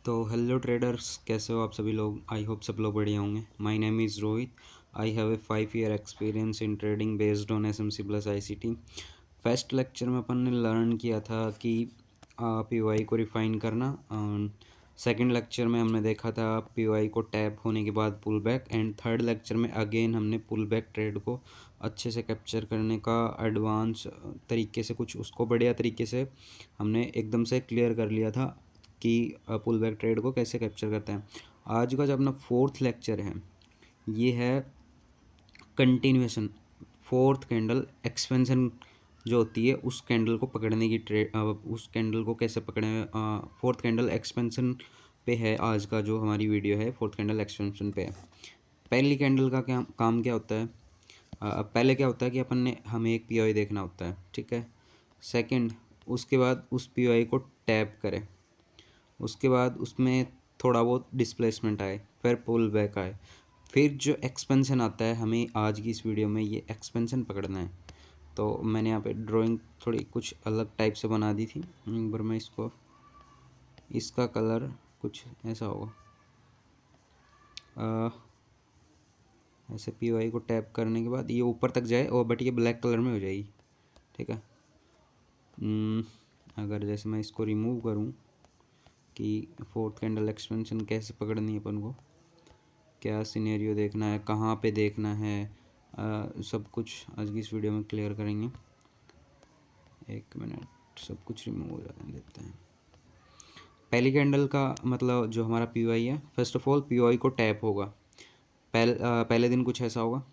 तो hello traders, कैसे हो आप सभी लोग। आई होप सब लोग बढ़िया होंगे। My name is Rohit. I have a 5 year experience in trading based on SMC plus ICT। First lecture में अपन ने लर्न किया था कि POI को रिफ़ाइन करना। सेकंड लेक्चर में हमने देखा था POI को टैप होने के बाद pull back, and third lecture में अगेन हमने पुल बैक ट्रेड को अच्छे से कैप्चर करने का एडवांस तरीके से, कुछ उसको बढ़िया तरीके से हमने एकदम से क्लियर कर लिया था कि पुल बैक ट्रेड को कैसे कैप्चर करते हैं। आज का जो अपना फोर्थ लेक्चर है, ये है कंटिन्यूएशन। फोर्थ कैंडल एक्सपेंशन जो होती है उस कैंडल को पकड़ने की ट्रेड, उस कैंडल को कैसे पकड़ें। फोर्थ कैंडल एक्सपेंशन पे है आज का जो हमारी वीडियो है, फोर्थ कैंडल एक्सपेंशन पे है। पहली कैंडल का क्या काम क्या होता है। पहले क्या होता है कि हमें एक POI देखना होता है, ठीक है। सेकंड, उसके बाद उस POI को टैप करें, उसके बाद उसमें थोड़ा बहुत डिस्प्लेसमेंट आए, फिर पुल बैक आए, फिर जो एक्सपेंशन आता है। हमें आज की इस वीडियो में ये एक्सपेंशन पकड़ना है। तो मैंने यहाँ पे ड्राइंग थोड़ी कुछ अलग टाइप से बना दी थी, पर मैं इसका कलर कुछ ऐसा होगा। ऐसे POI को टैप करने के बाद ये ऊपर तक जाए, और बट ये ब्लैक कलर में हो जाएगी, ठीक है। अगर जैसे मैं इसको रिमूव करूँ कि फोर्थ कैंडल एक्सपेंशन कैसे पकड़नी है अपन को, क्या सिनेरियो देखना है, कहाँ पे देखना है, सब कुछ आज की इस वीडियो में क्लियर करेंगे। एक मिनट, सब कुछ रिमूव हो जाने देते हैं। पहली कैंडल का मतलब जो हमारा POI है, फर्स्ट ऑफ ऑल POI को टैप होगा। पहले दिन कुछ ऐसा होगा।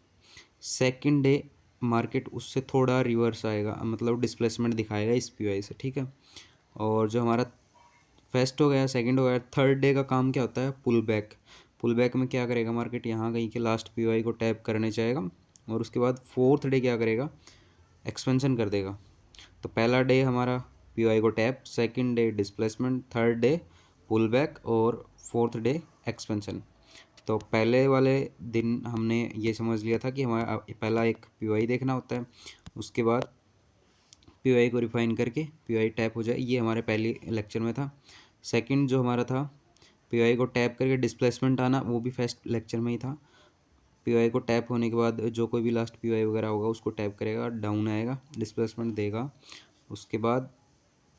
सेकंड डे मार्केट उससे थोड़ा रिवर्स आएगा, मतलब डिस्प्लेसमेंट दिखाएगा इस POI से, ठीक है। और जो हमारा फर्स्ट हो गया, सेकंड हो गया, थर्ड डे का काम क्या होता है, पुल बैक। पुल बैक में क्या करेगा मार्केट, यहाँ कहीं के लास्ट POI को टैप करने जाएगा, और उसके बाद फोर्थ डे क्या करेगा, एक्सपेंशन कर देगा। तो पहला डे हमारा POI को tap, second day displacement, third day pull back, और फोर्थ डे एक्सपेंशन। तो पहले वाले दिन हमने ये समझ लिया था कि हमारा पहला एक POI देखना होता है, उसके बाद POI को रिफाइन करके POI टैप हो जाए, ये हमारे पहले लेक्चर में था। सेकंड जो हमारा था, POI को टैप करके डिस्प्लेसमेंट आना, वो भी फर्स्ट लेक्चर में ही था। POI को टैप होने के बाद जो कोई भी लास्ट POI वगैरह होगा उसको टैप करेगा, डाउन आएगा, डिस्प्लेसमेंट देगा, उसके बाद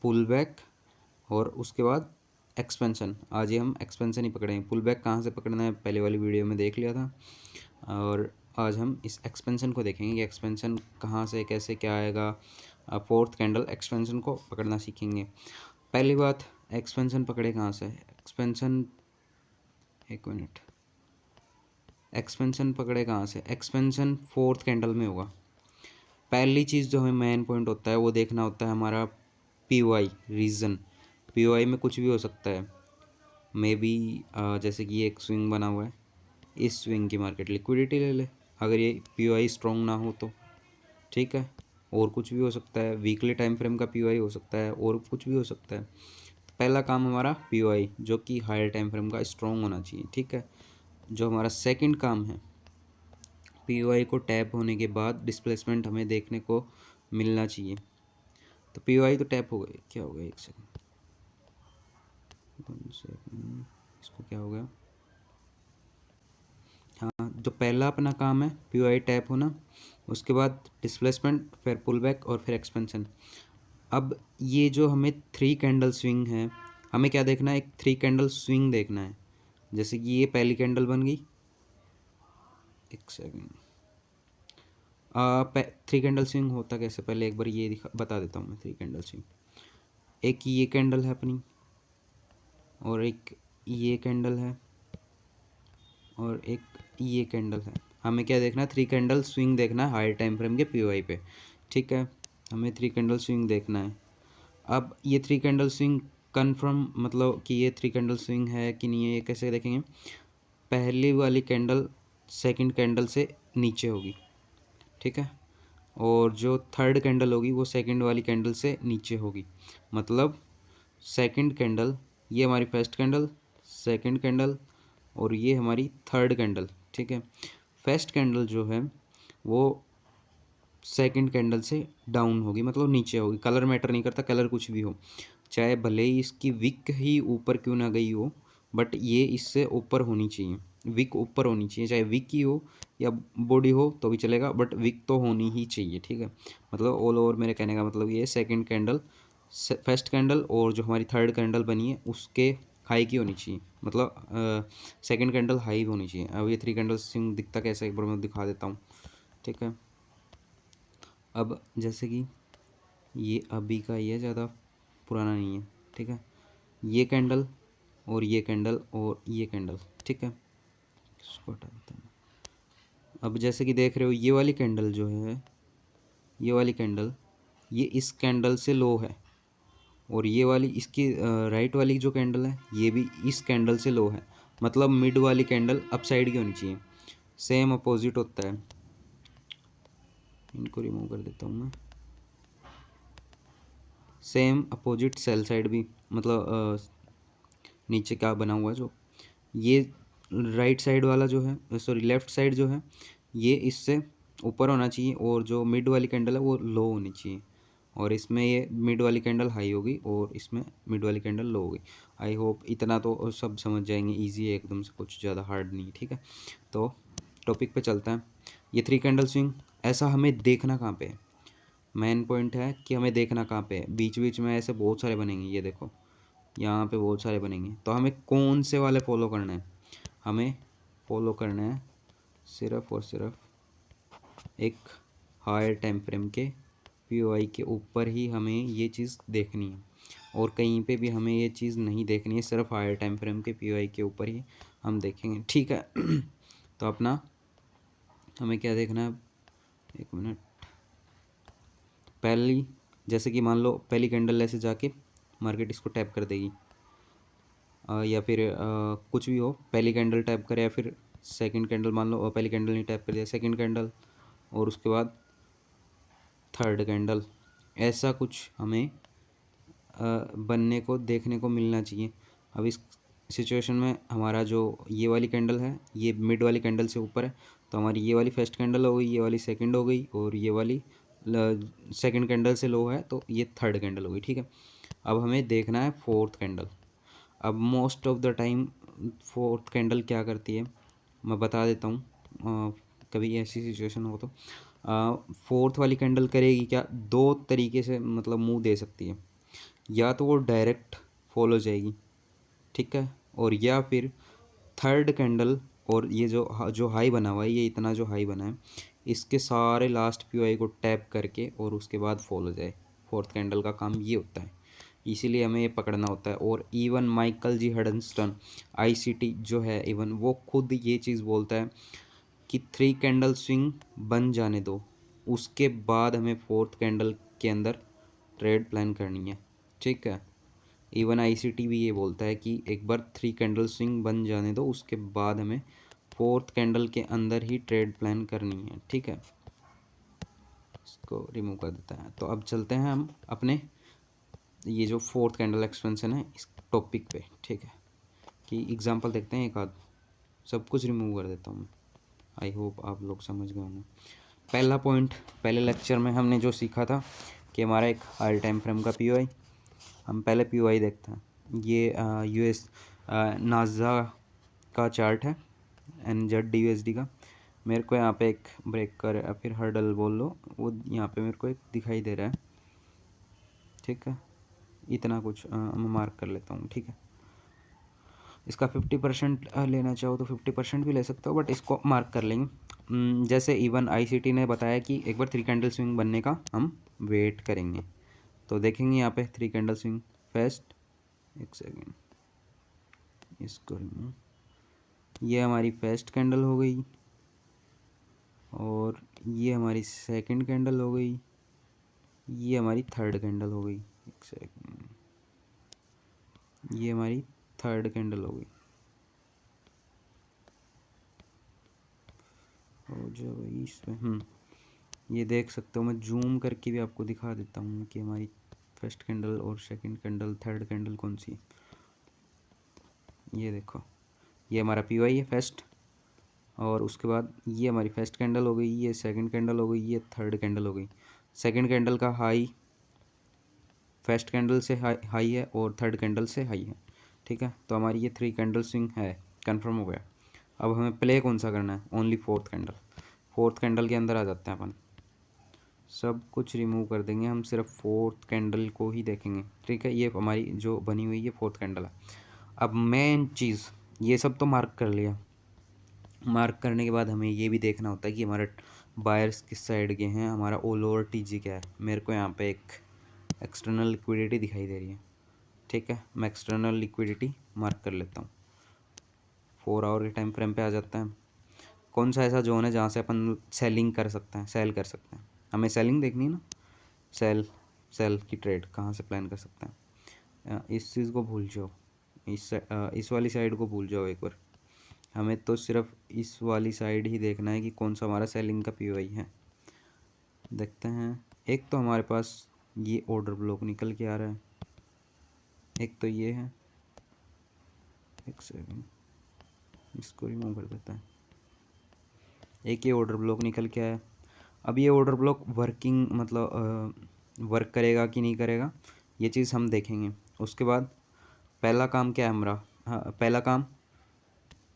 पुल बैक, और उसके बाद एक्सपेंशन। आज ये हम एक्सपेंशन ही पकड़ेंगे। पुल बैक कहाँ से पकड़ना है पहले वाली वीडियो में देख लिया था, और आज हम इस एक्सपेंशन को देखेंगे कि एक्सपेंशन कहाँ से कैसे क्या आएगा। फोर्थ कैंडल एक्सपेंशन को पकड़ना सीखेंगे। पहली बात, एक्सपेंशन पकड़े कहाँ से, एक्सपेंशन, एक मिनट, एक्सपेंशन पकड़े कहाँ से, एक्सपेंशन फोर्थ कैंडल में होगा। पहली चीज़ जो हमें मेन पॉइंट होता है वो देखना होता है हमारा POI रीज़न। POI में कुछ भी हो सकता है, मे बी जैसे कि ये एक स्विंग बना हुआ है, इस स्विंग की मार्केट लिक्विडिटी ले ले अगर ये POI स्ट्रॉन्ग ना हो तो, ठीक है। और कुछ भी हो सकता है, वीकली टाइम फ्रेम का POI हो सकता है, और कुछ भी हो सकता है। तो पहला काम हमारा POI जो कि हायर टाइम फ्रेम का स्ट्रॉन्ग होना चाहिए, ठीक है। जो हमारा सेकंड काम है, POI को टैप होने के बाद डिस्प्लेसमेंट हमें देखने को मिलना चाहिए। तो POI तो टैप हो गई, क्या हो गया, एक सेकंड, इसको क्या हो गया। हाँ, जो पहला अपना काम है POI टैप होना, उसके बाद डिस्प्लेसमेंट, फिर पुल बैक, और फिर एक्सपेंशन। अब ये जो हमें 3 कैंडल स्विंग है, हमें क्या देखना है, एक 3 कैंडल स्विंग देखना है। जैसे कि ये पहली कैंडल बन गई, एक सेकंड, 3 कैंडल स्विंग होता कैसे, पहले एक बार ये बता देता हूँ मैं। 3 कैंडल स्विंग, एक ये कैंडल है अपनी, और एक ये कैंडल है, और एक ये कैंडल है। हमें क्या देखना है, 3 कैंडल स्विंग देखना है हायर टाइम फ्रेम के POI पे, ठीक है। हमें 3 कैंडल स्विंग देखना है। अब ये 3 कैंडल स्विंग कन्फर्म, मतलब कि ये 3 कैंडल स्विंग है कि नहीं है, ये कैसे देखेंगे। पहली वाली कैंडल सेकंड कैंडल से नीचे होगी, ठीक है, और जो थर्ड कैंडल होगी वो सेकंड वाली कैंडल से नीचे होगी। मतलब सेकंड कैंडल, ये हमारी फर्स्ट कैंडल, सेकंड कैंडल, और ये हमारी थर्ड कैंडल, ठीक है। फर्स्ट कैंडल जो है वो सेकंड कैंडल से डाउन होगी, मतलब नीचे होगी। कलर मैटर नहीं करता, कलर कुछ भी हो। चाहे भले ही इसकी विक ही ऊपर क्यों ना गई हो, बट ये इससे ऊपर होनी चाहिए, विक ऊपर होनी चाहिए, चाहे विक ही हो या बॉडी हो तो भी चलेगा, बट विक तो होनी ही चाहिए, ठीक है। मतलब ऑल ओवर मेरे कहने का मतलब ये सेकंड कैंडल, फर्स्ट कैंडल और जो हमारी थर्ड कैंडल बनी है उसके हाई की होनी चाहिए, मतलब सेकंड कैंडल हाई होनी चाहिए। अब ये थ्री कैंडल स्विंग दिखता कैसे, एक बार मैं दिखा देता हूँ, ठीक है। अब जैसे कि ये अभी का ही है, ज़्यादा पुराना नहीं है, ठीक है। ये कैंडल और ये कैंडल और ये कैंडल, ठीक है, इसको हटा देता हूँ। अब जैसे कि देख रहे हो ये वाली कैंडल जो है, ये वाली कैंडल ये इस कैंडल से लो है, और ये वाली इसकी राइट वाली जो कैंडल है ये भी इस कैंडल से लो है, मतलब मिड वाली कैंडल अप साइड की होनी चाहिए, सेम अपोजिट होता है। इनको रिमूव कर देता हूँ मैं। सेम अपोजिट सेल साइड भी, मतलब नीचे क्या बना हुआ है जो ये राइट साइड वाला जो है, सॉरी लेफ्ट साइड जो है ये इससे ऊपर होना चाहिए, और जो मिड वाली कैंडल है वो लो होनी चाहिए, और इसमें ये मिड वाली कैंडल हाई होगी और इसमें मिड वाली कैंडल लो होगी। आई होप इतना तो सब समझ जाएंगे, इजी है एकदम से, कुछ ज़्यादा हार्ड नहीं है, ठीक है। तो टॉपिक पे चलते हैं। ये थ्री कैंडल स्विंग ऐसा हमें देखना कहाँ पे है, मेन पॉइंट है कि हमें देखना कहाँ पे है। बीच बीच में ऐसे बहुत सारे बनेंगे, ये देखो यहाँ पे बहुत सारे बनेंगे, तो हमें कौन से वाले फॉलो करना है, हमें फॉलो करना है सिर्फ और सिर्फ एक हायर टाइम फ्रेम के पीओआई के ऊपर ही हमें ये चीज़ देखनी है, और कहीं पे भी हमें ये चीज़ नहीं देखनी है, सिर्फ हायर टाइम फ्रेम के पीओआई के ऊपर ही हम देखेंगे, ठीक है। तो अपना हमें क्या देखना है, एक मिनट। पहली जैसे कि मान लो पहली कैंडल ऐसे जाके मार्केट इसको टैप कर देगी, या फिर कुछ भी हो, पहली कैंडल टैप करे या फिर सेकंड कैंडल, मान लो पहली कैंडल नहीं टैप कर दिया, सेकंड कैंडल और उसके बाद थर्ड कैंडल, ऐसा कुछ हमें बनने को देखने को मिलना चाहिए। अब इस सिचुएशन में हमारा जो ये वाली कैंडल है ये मिड वाली कैंडल से ऊपर है, तो हमारी ये वाली फर्स्ट कैंडल हो गई, ये वाली सेकंड हो गई, और ये वाली सेकंड कैंडल से लो है तो ये थर्ड कैंडल हो गई, ठीक है। अब हमें देखना है फोर्थ कैंडल। अब most of the time fourth candle क्या करती है मैं बता देता हूँ, कभी ऐसी सिचुएशन हो तो फोर्थ वाली कैंडल करेगी क्या, दो तरीके से मतलब मुंह दे सकती है, या तो वो डायरेक्ट फॉलो जाएगी, ठीक है, और या फिर थर्ड कैंडल, और ये जो हाई बना हुआ है, ये इतना जो हाई बना है इसके सारे लास्ट पीओआई को टैप करके और उसके बाद फॉलो जाए। फोर्थ कैंडल का काम ये होता है, इसीलिए हमें ये पकड़ना होता है। और इवन माइकल जी हडनस्टन आईसीटी जो है, इवन वो खुद ये चीज़ बोलता है कि थ्री कैंडल स्विंग बन जाने दो, उसके बाद हमें फोर्थ कैंडल के अंदर ट्रेड प्लान करनी है, ठीक है। इवन आईसीटी भी ये बोलता है कि एक बार थ्री कैंडल स्विंग बन जाने दो, उसके बाद हमें फोर्थ कैंडल के अंदर ही ट्रेड प्लान करनी है, ठीक है। इसको रिमूव कर देता है। तो अब चलते हैं हम अपने ये जो फोर्थ कैंडल एक्सपेंशन है इस टॉपिक पे, ठीक है, कि एग्जांपल देखते हैं एक आध, सब कुछ रिमूव कर देता हूँ मैं। आई होप आप लोग समझ गए होंगे। पहला पॉइंट, पहले लेक्चर में हमने जो सीखा था कि हमारा एक हायर टाइम फ्रेम का पीओआई, हम पहले पीओआई देखते हैं। ये यूएस नाजा का चार्ट है, NZD/USD का। मेरे को यहाँ पे एक ब्रेकर या फिर हर्डल बोल लो, वो यहाँ पे मेरे को एक दिखाई दे रहा है, ठीक है। इतना कुछ मैं मार्क कर लेता हूँ, ठीक है। इसका 50% लेना चाहो तो 50% भी ले सकते हो, बट इसको मार्क कर लेंगे। जैसे इवन आईसीटी ने बताया कि एक बार थ्री कैंडल स्विंग बनने का हम वेट करेंगे, तो देखेंगे यहाँ पे थ्री कैंडल स्विंग फर्स्ट, एक सेकेंड इसको रिमूव, ये हमारी फर्स्ट कैंडल हो गई, और ये हमारी सेकंड कैंडल हो गई, ये हमारी थर्ड कैंडल हो गई, एक सेकेंड, ये हमारी थर्ड कैंडल हो गई, हो जो भाई इसमें ये देख सकते हो, मैं जूम करके भी आपको दिखा देता हूँ कि हमारी फर्स्ट कैंडल और सेकंड कैंडल थर्ड कैंडल कौन सी है। ये देखो, ये हमारा पीओआई है फर्स्ट, और उसके बाद ये हमारी फर्स्ट कैंडल हो गई, ये सेकंड कैंडल हो गई, ये थर्ड कैंडल हो गई। सेकंड कैंडल का हाई फर्स्ट कैंडल से हाई है और थर्ड कैंडल से हाई है, ठीक है। तो हमारी ये 3 कैंडल स्विंग है, कंफर्म हो गया। अब हमें प्ले कौन सा करना है, only fourth candle. Fourth candle के अंदर आ जाते हैं अपन, सब कुछ रिमूव कर देंगे, हम सिर्फ फोर्थ कैंडल को ही देखेंगे, ठीक है। ये हमारी जो बनी हुई है फोर्थ कैंडल है। अब मेन चीज़, ये सब तो मार्क कर लिया, मार्क करने के बाद हमें ये भी देखना होता है कि हमारा बायर्स किस साइड के हैं, हमारा ऑल ओवर टीजी क्या है। मेरे को यहाँ पे एक एक्सटर्नल लिक्विडिटी दिखाई दे रही है, ठीक है। मैं एक्सटर्नल लिक्विडिटी मार्क कर लेता हूँ। 4 आवर के टाइम फ्रेम पे आ जाता है। कौन सा ऐसा जोन है जहाँ से अपन सेलिंग कर सकते हैं, सेल कर सकते हैं। हमें सेलिंग देखनी है ना, सेल की ट्रेड कहाँ से प्लान कर सकते हैं। इस चीज़ को भूल जाओ, इस वाली साइड को भूल जाओ एक बार। हमें तो सिर्फ इस वाली साइड ही देखना है कि कौन सा हमारा सेलिंग का पीओआई है। देखते हैं, एक तो हमारे पास ये ऑर्डर ब्लॉक निकल के आ रहा है, एक तो ये है, एक सेकंड इसको रिमूव कर देता है। एक ये ऑर्डर ब्लॉक निकल के आया। अब ये ऑर्डर ब्लॉक वर्किंग मतलब वर्क करेगा कि नहीं करेगा, ये चीज़ हम देखेंगे। उसके बाद पहला काम क्या है हमारा, हाँ पहला काम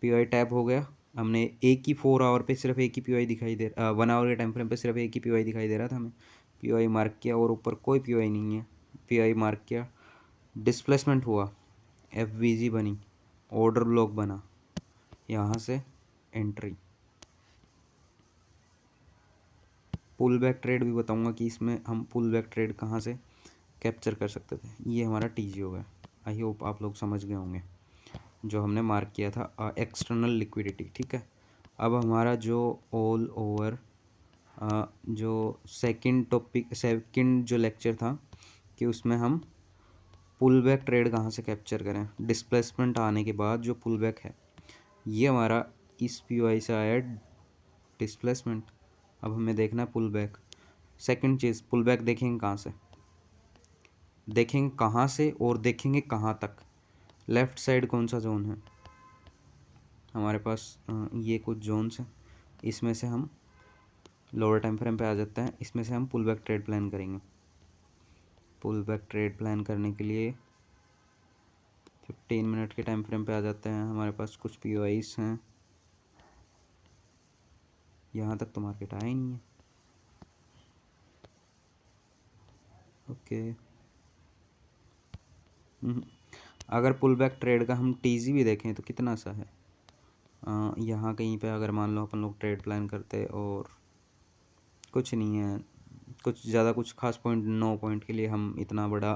पीओआई टैप हो गया। हमने एक ही 4 आवर पे सिर्फ एक ही पीओआई दिखाई दे 1 आवर के टाइम फ्रेम पे सिर्फ एक ही पीओआई दिखाई दे रहा था हमें। पीओआई मार्क किया और ऊपर कोई पीओआई नहीं है, पीओआई मार्क किया, डिस्प्लेसमेंट हुआ, एफवीजी बनी, ऑर्डर ब्लॉक बना, यहाँ से एंट्री। पुल बैक ट्रेड भी बताऊंगा कि इसमें हम पुल बैक ट्रेड कहाँ से कैप्चर कर सकते थे। ये हमारा टीजी हो गया। आई होप आप लोग समझ गए होंगे जो हमने मार्क किया था एक्सटर्नल लिक्विडिटी, ठीक है। अब हमारा जो ऑल ओवर जो सेकंड जो लेक्चर था कि उसमें हम पुल बैक ट्रेड कहाँ से कैप्चर करें, डिस्प्लेसमेंट आने के बाद जो पुल बैक है, ये हमारा इस पीओआई से आया डिस्प्लेसमेंट। अब हमें देखना है पुल बैक। सेकंड चीज़, पुल बैक देखेंगे कहाँ से, देखेंगे कहाँ से और देखेंगे कहाँ तक। लेफ़्ट साइड कौन सा जोन है हमारे पास, ये कुछ जोन्स हैं, इसमें से हम लोअर टाइम फ्रेम पे आ जाते हैं, इसमें से हम पुल बैक ट्रेड प्लान करेंगे। पुल बैक ट्रेड प्लान करने के लिए 15 मिनट के टाइम फ्रेम पे आ जाते हैं। हमारे पास कुछ पीओआईस हैं, यहाँ तक तो मार्केट आया ही नहीं है, ओके। अगर पुल बैक ट्रेड का हम टीजी भी देखें तो कितना सा है, यहाँ कहीं पे अगर मान लो अपन लोग ट्रेड प्लान करते और कुछ नहीं है, कुछ ज़्यादा कुछ खास पॉइंट 9 पॉइंट के लिए हम इतना बड़ा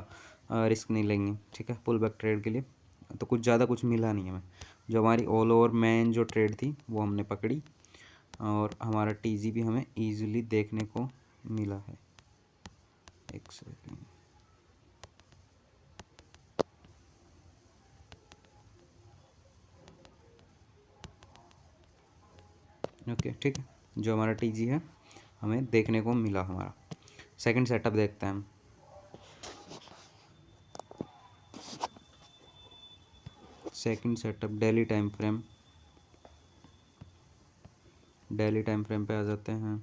रिस्क नहीं लेंगे, ठीक है। पुल बैक ट्रेड के लिए तो कुछ ज़्यादा कुछ मिला नहीं हमें। जो हमारी ऑल ओवर मेन जो ट्रेड थी वो हमने पकड़ी और हमारा टीजी भी हमें ईजिली देखने को मिला है। एक सेकेंड, ओके ठीक है, जो हमारा टीजी है हमें देखने को मिला। हमारा सेकंड सेटअप देखते हैं हम। Second setup daily time frame, daily time frame पे आ जाते हैं,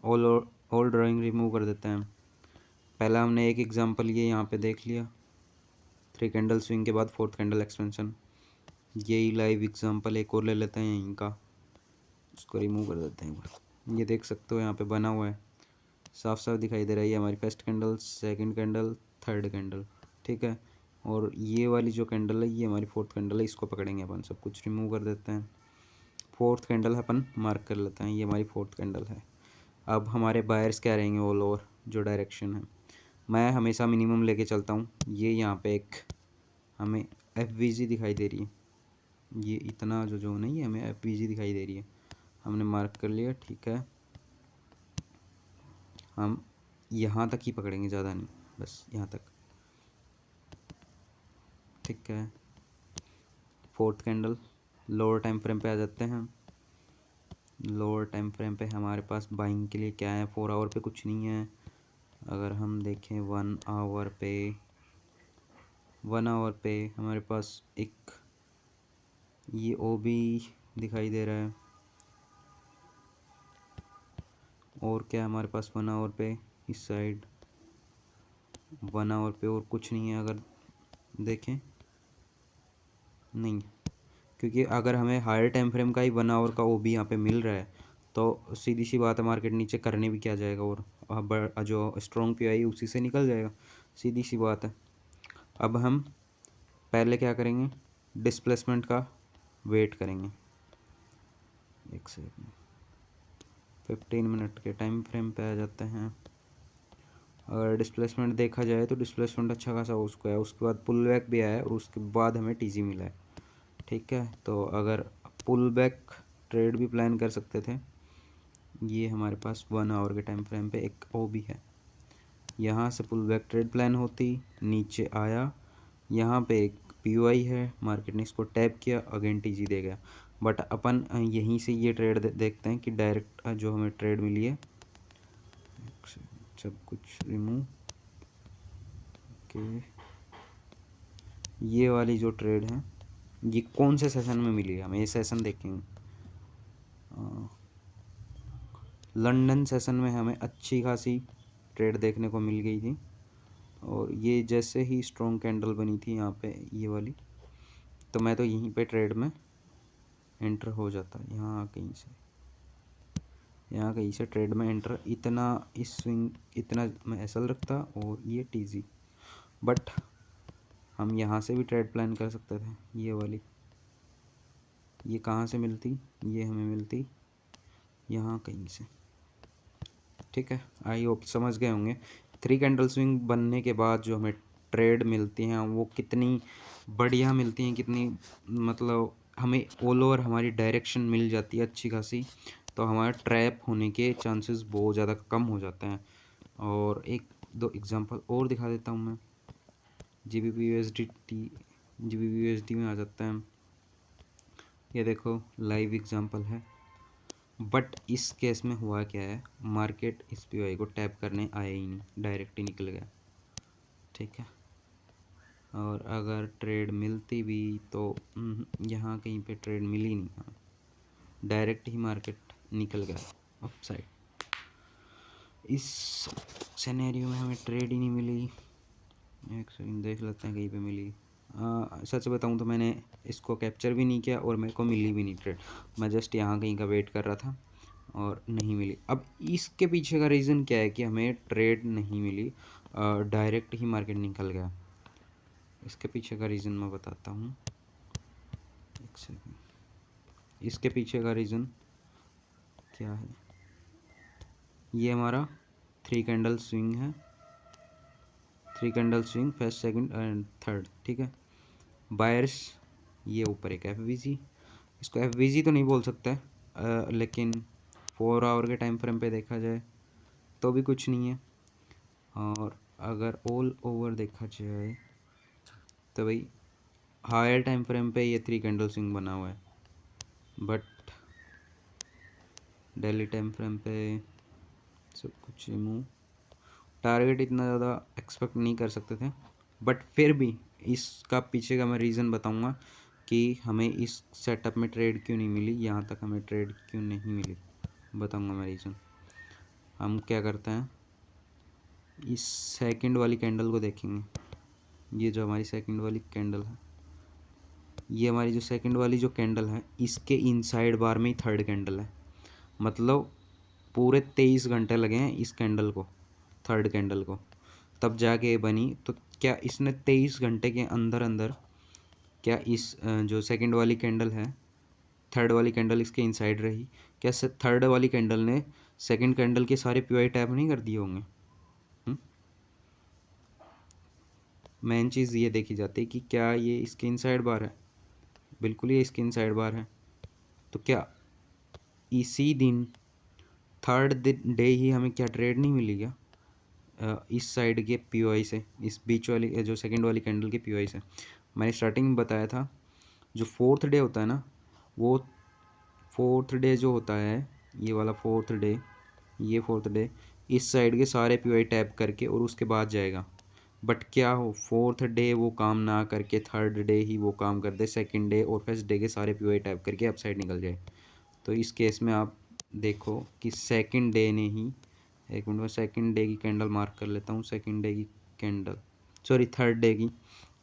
ऑल ड्राइंग रिमूव कर देते हैं। पहला हमने एक एग्जांपल ये यहाँ पे देख लिया, 3 कैंडल स्विंग के बाद 4th कैंडल एक्सपेंशन। यही लाइव एग्जांपल एक और ले लेते हैं यहीं का, उसको रिमूव कर देते हैं। ये देख सकते हो यहाँ पे बना हुआ है, साफ साफ दिखाई दे रहा है, ये हमारी first candle, second candle, third candle, ठीक है। और ये वाली जो कैंडल है ये हमारी 4th कैंडल है, इसको पकड़ेंगे अपन, सब कुछ रिमूव कर देते हैं। 4th कैंडल अपन मार्क कर लेते हैं, ये हमारी 4th कैंडल है। अब हमारे बायर्स क्या रहेंगे ऑल ओवर जो डायरेक्शन है, मैं हमेशा मिनिमम लेके चलता हूँ। ये यहाँ पे एक हमें एफवीजी दिखाई दे रही है, ये इतना जो जोन है ये हमें एफवीजी दिखाई दे रही है, हमने मार्क कर लिया, ठीक है। हम यहाँ तक ही पकड़ेंगे, ज़्यादा नहीं, बस यहाँ तक, ठीक है। 4th candle lower time frame पे आ जाते हैं। लोअर टाइम फ्रेम पे हमारे पास बाइंग के लिए क्या है, 4 आवर पे कुछ नहीं है। अगर हम देखें 1 आवर पे, 1 आवर पे हमारे पास एक ये ओ भी दिखाई दे रहा है। और क्या हमारे पास 1 आवर पे इस साइड, 1 आवर पे और कुछ नहीं है अगर देखें, नहीं, क्योंकि अगर हमें हायर टाइम फ्रेम का ही 1 आवर का वो भी यहाँ पे मिल रहा है तो सीधी सी बात है, मार्केट नीचे करने भी क्या जाएगा, और जो स्ट्रॉन्ग पी आई उसी से निकल जाएगा, सीधी सी बात है। अब हम पहले क्या करेंगे, डिस्प्लेसमेंट का वेट करेंगे। एक सेकंड, 15 मिनट के टाइम फ्रेम पे आ जाते हैं। अगर डिस्प्लेसमेंट देखा जाए तो डिस्प्लेसमेंट अच्छा खासा हो चुका है, उसके बाद पुल बैक भी आया है और उसके बाद हमें टीजी मिला है। ठीक है, तो अगर पुल बैक ट्रेड भी प्लान कर सकते थे। ये हमारे पास 1 आवर के टाइम फ्रेम पे एक ओ भी है, यहाँ से पुल बैक ट्रेड प्लान होती, नीचे आया, यहाँ पे एक पीओआई है, मार्केट ने इसको टैप किया, अगेन टीजी दे गया। बट अपन यहीं से ये ट्रेड देखते हैं कि डायरेक्ट जो हमें ट्रेड मिली है, सब कुछ रिमूव के, ये वाली जो ट्रेड है ये कौन से सेशन में मिली है हमें, ये सेशन देखेंगे। लंदन सेशन में हमें अच्छी खासी ट्रेड देखने को मिल गई थी, और ये जैसे ही स्ट्रॉन्ग कैंडल बनी थी यहाँ पे ये वाली, तो मैं तो यहीं पे ट्रेड में एंटर हो जाता, यहाँ कहीं से ट्रेड में एंटर, इतना इस स्विंग इतना मैं एसएल रखता और ये टीजी। बट हम यहाँ से भी ट्रेड प्लान कर सकते थे, ये वाली, ये कहाँ से मिलती, ये हमें मिलती यहाँ कहीं से। ठीक है, आई होप समझ गए होंगे। 3 कैंडल स्विंग बनने के बाद जो हमें ट्रेड मिलती हैं वो कितनी बढ़िया मिलती हैं, कितनी मतलब हमें ऑल ओवर हमारी डायरेक्शन मिल जाती है अच्छी खासी, तो हमारा ट्रैप होने के चांसेस बहुत ज़्यादा कम हो जाते हैं। और एक दो एग्जांपल और दिखा देता हूँ मैं। GBP USD में आ जाता है, ये देखो लाइव एग्जांपल है। बट इस केस में हुआ क्या है, मार्केट इस पीओआई को टैप करने आया ही नहीं, डायरेक्ट ही निकल गया। ठीक है, और अगर ट्रेड मिलती भी तो यहाँ कहीं पे ट्रेड मिली नहीं, डायरेक्ट ही मार्केट निकल गया अप साइड। इस सिनेरियो में हमें ट्रेड ही नहीं मिली। एक सेकंड देख लेते हैं कहीं पे मिली। सच बताऊं तो मैंने इसको कैप्चर भी नहीं किया और मेरे को मिली भी नहीं ट्रेड, मैं जस्ट यहाँ कहीं का वेट कर रहा था और नहीं मिली। अब इसके पीछे का रीज़न क्या है कि हमें ट्रेड नहीं मिली, डायरेक्ट ही मार्केट निकल गया। इसके पीछे का रीज़न मैं बताता हूँ, एक सेकंड। इसके पीछे का रीज़न क्या है, ये हमारा 3 कैंडल स्विंग है, 3 candle swing first second and third. ठीक है, बायर्स, ये ऊपर एक एफवीजी, इसको एफवीजी तो नहीं बोल सकता है, लेकिन 4 आवर के टाइम फ्रेम पे देखा जाए तो भी कुछ नहीं है। और अगर ऑल ओवर देखा जाए तो भाई हायर टाइम फ्रेम पे ये 3 कैंडल स्विंग बना हुआ है, बट डेली टाइम फ्रेम पे सब कुछ रिमूव, टारगेट इतना ज़्यादा एक्सपेक्ट नहीं कर सकते थे। बट फिर भी इसका पीछे का मैं रीज़न बताऊंगा कि हमें इस सेटअप में ट्रेड क्यों नहीं मिली, यहाँ तक हमें ट्रेड क्यों नहीं मिली, बताऊंगा मैं रीज़न। हम क्या करते हैं, इस सेकंड वाली कैंडल को देखेंगे, ये जो हमारी सेकंड वाली कैंडल है, ये हमारी जो सेकंड वाली जो कैंडल है इसके इनसाइड बार में ही थर्ड कैंडल है, मतलब पूरे 23 घंटे लगे हैं इस कैंडल को, थर्ड कैंडल को, तब जाके ये बनी। तो क्या इसने 23 घंटे के अंदर अंदर क्या इस जो सेकंड वाली कैंडल है, थर्ड वाली कैंडल इसके इनसाइड रही, क्या थर्ड वाली कैंडल ने सेकंड कैंडल के सारे पीओआई टैप नहीं कर दिए होंगे? मेन चीज़ ये देखी जाती है कि क्या ये इसके इनसाइड बार है, बिल्कुल ये इसके इनसाइड बार है। तो क्या इसी दिन थर्ड डे ही हमें क्या ट्रेड नहीं मिली क्या इस साइड के पीओआई से, इस बीच वाली जो सेकंड वाली कैंडल के पीओआई से? मैंने स्टार्टिंग में बताया था जो फोर्थ डे होता है ना, वो फोर्थ डे जो होता है, ये वाला फोर्थ डे, ये फोर्थ डे इस साइड के सारे पीओआई टैप करके और उसके बाद जाएगा। बट क्या हो, फोर्थ डे वो काम ना करके थर्ड डे ही वो काम कर दे, सेकंड डे और फर्स्ट डे के सारे पीओआई टैप करके अप साइड निकल जाए। तो इस केस में आप देखो कि सेकंड डे ने ही, एक मिनट में सेकंड डे की कैंडल मार्क कर लेता हूँ, सेकंड डे की कैंडल, सॉरी थर्ड डे की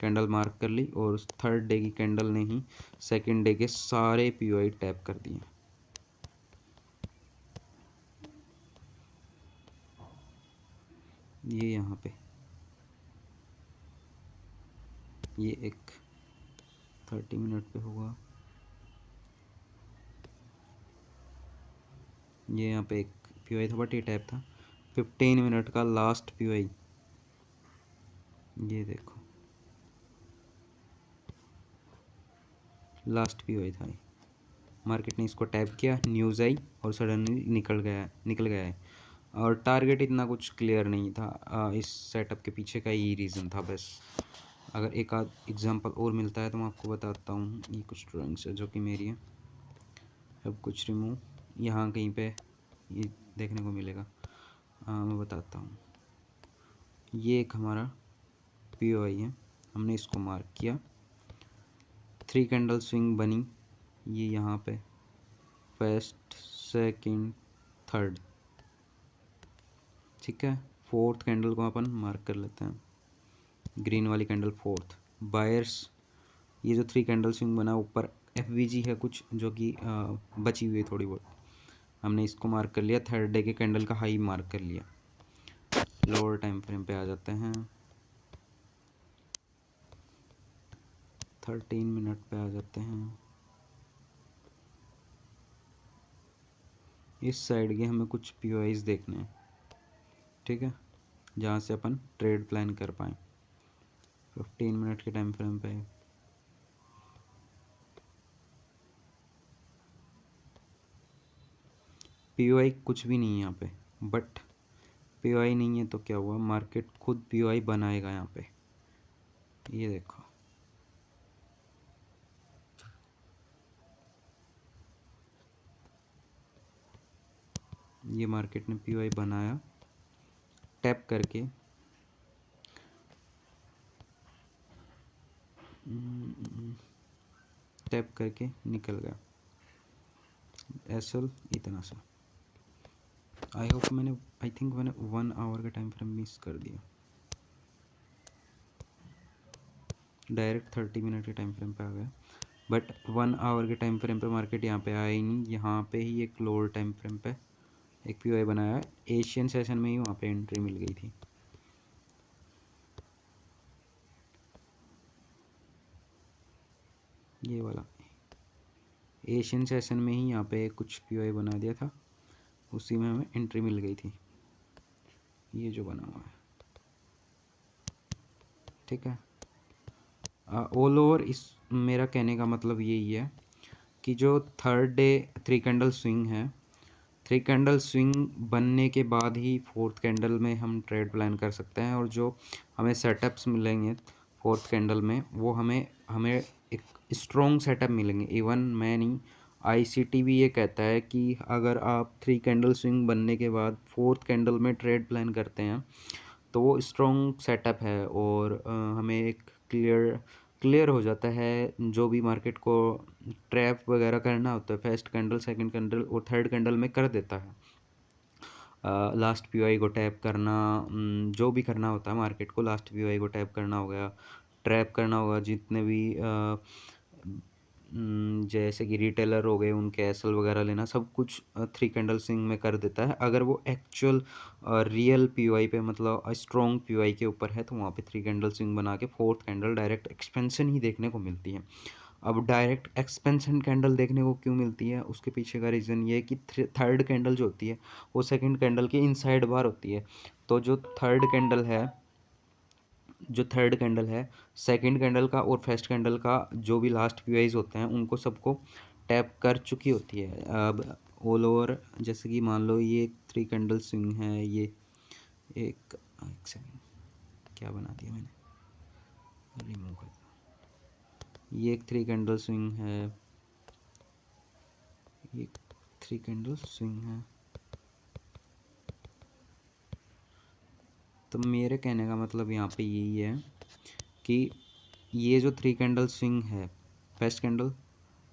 कैंडल मार्क कर ली, और उस थर्ड डे की कैंडल ने ही सेकंड डे के सारे पीओआई टैप कर दिए। ये यहाँ पे ये एक 30 मिनट पे होगा, ये यहाँ पे एक पीओआई था बट ये टैप था। 15 मिनट का लास्ट पीओआई, ये देखो लास्ट पीओआई था ये। मार्केट ने इसको टैप किया, न्यूज़ आई और सडनली निकल गया है। और टारगेट इतना कुछ क्लियर नहीं था, इस सेटअप के पीछे का यही रीज़न था बस। अगर एक आध एग्जांपल और मिलता है तो मैं आपको बताता हूँ। ये कुछ ड्राइंग्स है जो कि मेरी है, अब कुछ रिमूव यहाँ कहीं पे ये देखने को मिलेगा। मैं बताता हूँ। ये एक हमारा पीओआई है, हमने इसको मार्क किया, 3 कैंडल स्विंग बनी, ये यहाँ पे फर्स्ट सेकंड थर्ड, ठीक है। फोर्थ कैंडल को अपन मार्क कर लेते हैं, ग्रीन वाली कैंडल फोर्थ। बायर्स, ये जो 3 कैंडल स्विंग बना ऊपर एफवीजी है कुछ जो कि बची हुई है थोड़ी बहुत, हमने इसको मार्क कर लिया। थर्ड डे के कैंडल का हाई मार्क कर लिया। लोअर टाइम फ्रेम पे आ जाते हैं, 13 मिनट पे आ जाते हैं। इस साइड के हमें कुछ पीओआईज देखने हैं, ठीक है, जहाँ से अपन ट्रेड प्लान कर पाएँ। 15 मिनट के टाइम फ्रेम पे पीओआई कुछ भी नहीं है यहाँ पे, बट पीओआई नहीं है तो क्या हुआ, मार्केट खुद पीओआई बनाएगा यहाँ पे। ये देखो, ये मार्केट ने पीओआई बनाया, टैप करके निकल गया। एसएल इतना सा, आई होप आई थिंक मैंने 1 आवर का टाइम फ्रेम मिस कर दिया। डायरेक्ट 30 मिनट के टाइम फ्रेम पे आ गया, बट 1 आवर के टाइम फ्रेम पे मार्केट यहाँ पे आया ही नहीं। यहाँ पे ही एक लोअर टाइम फ्रेम पे एक पीओआई बनाया, एशियन सेशन में ही वहाँ पे एंट्री मिल गई थी। ये वाला एशियन सेशन में ही यहाँ पे कुछ पीओआई बना दिया था, उसी में हमें एंट्री मिल गई थी। ये जो बना हुआ है, ठीक है। ऑल ओवर इस मेरा कहने का मतलब यही है कि जो थर्ड डे 3 कैंडल स्विंग है, 3 कैंडल स्विंग बनने के बाद ही फोर्थ कैंडल में हम ट्रेड प्लान कर सकते हैं, और जो हमें सेटअप्स मिलेंगे फोर्थ कैंडल में वो हमें एक स्ट्रॉन्ग सेटअप मिलेंगे। इवन मैं नहीं, आईसीटी भी ये कहता है कि अगर आप 3 कैंडल स्विंग बनने के बाद फोर्थ कैंडल में ट्रेड प्लान करते हैं तो वो स्ट्रॉन्ग सेटअप है, और हमें एक क्लियर हो जाता है जो भी मार्केट को ट्रैप वगैरह करना होता है, फर्स्ट कैंडल सेकंड कैंडल और थर्ड कैंडल में कर देता है। लास्ट पीओआई को टैप करना, जो भी करना होता है मार्केट को, लास्ट पीओआई को टैप करना हो गया, ट्रैप करना होगा, जितने भी जैसे कि रिटेलर हो गए उनके एसएल वगैरह लेना, सब कुछ 3 कैंडल स्विंग में कर देता है। अगर वो एक्चुअल रियल पीओआई पे मतलब स्ट्रॉन्ग पीओआई के ऊपर है तो वहाँ पे 3 कैंडल स्विंग बना के फोर्थ कैंडल डायरेक्ट एक्सपेंशन ही देखने को मिलती है। अब डायरेक्ट एक्सपेंशन कैंडल देखने को क्यों मिलती है, उसके पीछे का रीज़न ये है कि थर्ड कैंडल जो होती है वो सेकंड कैंडल के इनसाइड बार होती है। तो जो थर्ड कैंडल है सेकंड कैंडल का और फर्स्ट कैंडल का जो भी लास्ट पीआईज होते हैं उनको सबको टैप कर चुकी होती है। अब ऑल ओवर जैसे कि मान लो ये 3 कैंडल स्विंग है, ये एक सेकंड क्या बना दिया मैंने, रिमूव कर दिया। ये एक 3 कैंडल स्विंग है, ये 3 कैंडल स्विंग है। तो मेरे कहने का मतलब यहाँ पे यही है कि ये जो 3 कैंडल स्विंग है, फर्स्ट कैंडल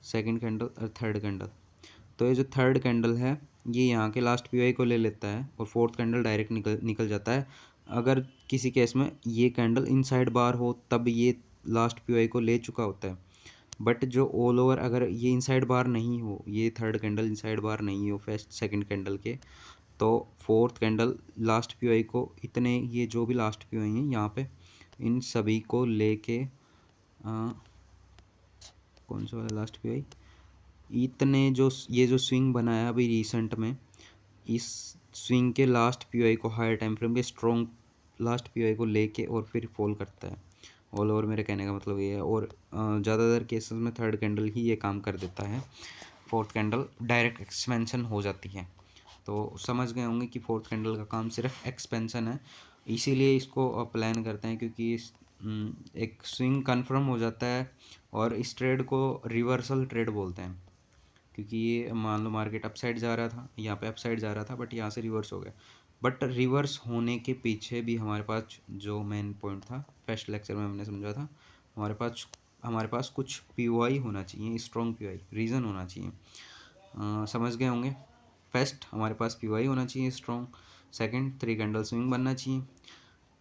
सेकंड कैंडल और थर्ड कैंडल, तो ये जो थर्ड कैंडल है ये यहाँ के लास्ट पीआई को ले लेता है और फोर्थ कैंडल डायरेक्ट निकल जाता है। अगर किसी केस में ये कैंडल इनसाइड बार हो तब ये लास्ट पीओआई को ले चुका होता है। बट जो ऑल ओवर अगर ये इनसाइड बार नहीं हो, ये थर्ड कैंडल इनसाइड बार नहीं हो फर्स्ट सेकंड कैंडल के, तो फोर्थ कैंडल लास्ट पीओआई को इतने, ये जो भी लास्ट पीओआई हैं यहाँ पे, इन सभी को लेके कौन सा वाला लास्ट पीओआई, इतने जो ये जो स्विंग बनाया अभी रिसेंट में, इस स्विंग के लास्ट पीओआई को, हायर टाइम फ्रेम के स्ट्रॉन्ग लास्ट पीओआई को लेके और फिर फॉल करता है। ऑल ओवर मेरे कहने का मतलब ये है। और ज़्यादातर केसेस में थर्ड कैंडल ही ये काम कर देता है, फोर्थ कैंडल डायरेक्ट एक्सपेंशन हो जाती है। तो समझ गए होंगे कि फोर्थ कैंडल का काम सिर्फ एक्सपेंशन है, इसीलिए इसको प्लान करते हैं, क्योंकि एक स्विंग कंफर्म हो जाता है और इस ट्रेड को रिवर्सल ट्रेड बोलते हैं, क्योंकि ये मान लो मार्केट अपसाइड जा रहा था, यहाँ पे अपसाइड जा रहा था, बट यहाँ से रिवर्स हो गया। बट रिवर्स होने के पीछे भी हमारे पास जो मेन पॉइंट था, फर्स्ट लेक्चर में हमने समझा था, हमारे पास कुछ पीओआई होना चाहिए, स्ट्रॉन्ग पीओआई रीज़न होना चाहिए। समझ गए होंगे। फर्स्ट हमारे पास पीओआई होना चाहिए स्ट्रॉन्ग, सेकंड 3 कैंडल स्विंग बनना चाहिए,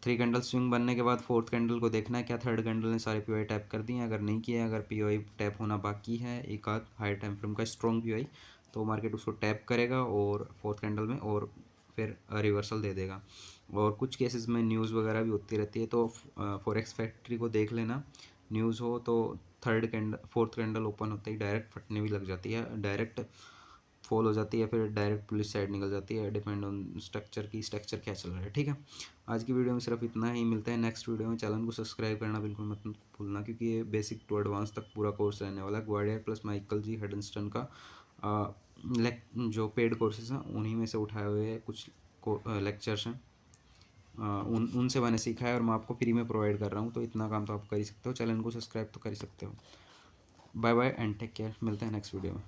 3 कैंडल स्विंग बनने के बाद फोर्थ कैंडल को देखना है क्या थर्ड कैंडल ने सारे पीओआई टैप कर दिए हैं। अगर नहीं किया, अगर पीओआई टैप होना बाकी है एक आध हाई टाइम फ्रेम का स्ट्रॉन्ग पीओआई, तो मार्केट उसको टैप करेगा और फोर्थ कैंडल में और फिर रिवर्सल दे देगा। और कुछ केसेस में न्यूज़ वगैरह भी होती रहती है, तो फॉरेक्स फैक्ट्री को देख लेना, न्यूज़ हो तो फोर्थ कैंडल ओपन होते ही डायरेक्ट फटने भी लग जाती है, डायरेक्ट फॉल हो जाती है, फिर डायरेक्ट पुलिस साइड निकल जाती है, डिपेंड ऑन स्ट्रक्चर की, स्ट्रक्चर क्या चल रहा है। ठीक है, आज की वीडियो में सिर्फ इतना ही, मिलता है नेक्स्ट वीडियो में। चैनल को सब्सक्राइब करना बिल्कुल मत भूलना, क्योंकि ये बेसिक टू एडवांस तक पूरा कोर्स रहने वाला है। ग्वालियर प्लस माइकल जी हेडनस्टन का जो पेड कोर्सेज हैं उन्हीं में से उठाए हुए कुछ लेक्चर्स हैं, उनसे मैंने सीखा है और मैं आपको फ्री में प्रोवाइड कर रहा हूँ, तो इतना काम तो आप कर ही सकते हो। चैनल को सब्सक्राइब तो कर ही सकते हो। Bye bye and take care, मिलते हैं नेक्स्ट वीडियो में।